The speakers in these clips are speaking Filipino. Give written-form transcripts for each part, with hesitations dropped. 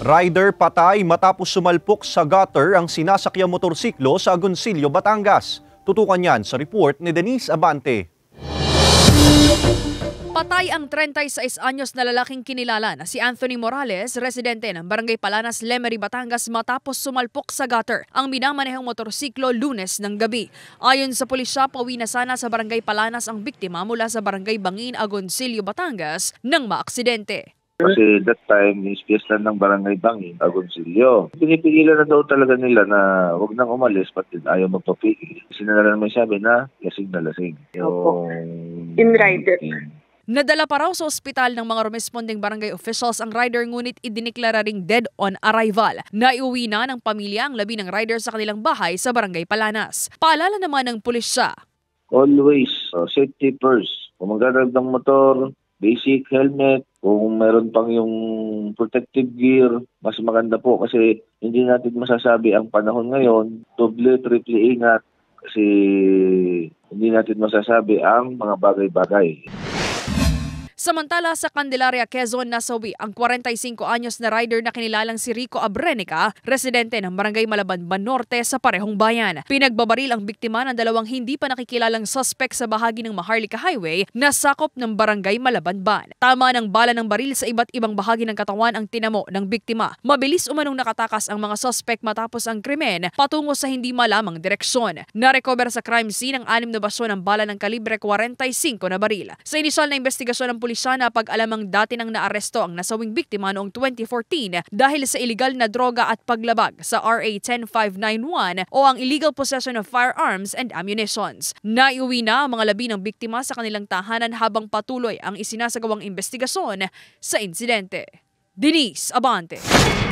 Rider patay matapos sumalpok sa gutter ang sinasakyang motorsiklo sa Agoncillo, Batangas. Tutukan yan sa report ni Denise Abante. Patay ang 36 anyos na lalaking kinilala na si Anthony Morales, residente ng Barangay Palanas, Lemery, Batangas matapos sumalpok sa gutter ang minamanehong motorsiklo Lunes ng gabi. Ayon sa pulisya, pauwi na sana sa Barangay Palanas ang biktima mula sa Barangay Bangin, Agoncillo, Batangas nang maaksidente. Kasi that time, is fiesta ng Barangay Bangin, Agoncillo. Pinipigilan na daw talaga nila na huwag nang umalis, pati ayaw magpapigil. Sinala naman sabi na lasing na lasing. In rider. Nadala pa raw sa ospital ng mga responding barangay officials ang rider ngunit idiniklara ring dead on arrival. Naiuwi na ng pamilya ang labi ng rider sa kanilang bahay sa Barangay Palanas. Paalala naman ng pulisya. Always, safety first. Kung magdadrive ng motor, basic helmet, kung meron pang yung protective gear, mas maganda po kasi hindi natin masasabi ang panahon ngayon. Doble, triple ingat kasi hindi natin masasabi ang mga bagay-bagay. Samantala sa Candelaria, Quezon, nasawi ang 45 anyos na rider na kinilalang si Rico Abrenica, residente ng Barangay Malabanban Norte sa parehong bayan. Pinagbabaril ang biktima ng dalawang hindi pa nakikilalang suspect sa bahagi ng Maharlika Highway na sakop ng Barangay Malabanban. Tama ng bala ng baril sa iba't ibang bahagi ng katawan ang tinamo ng biktima. Mabilis umanong nakatakas ang mga suspect matapos ang krimen patungo sa hindi malamang direksyon. Narecover sa crime scene ang 6 na basyo ng bala ng kalibre 45 na baril. Sa inisyal na investigasyon ng pulisya, na pag-alamang dati nang naaresto ang nasawing biktima noong 2014 dahil sa iligal na droga at paglabag sa RA 10591 o ang illegal possession of firearms and ammunitions. Naiuwi na ang mga labi ng biktima sa kanilang tahanan habang patuloy ang isinasagawang investigasyon sa insidente. Denise Abante,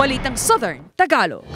Balitang Southern Tagalog.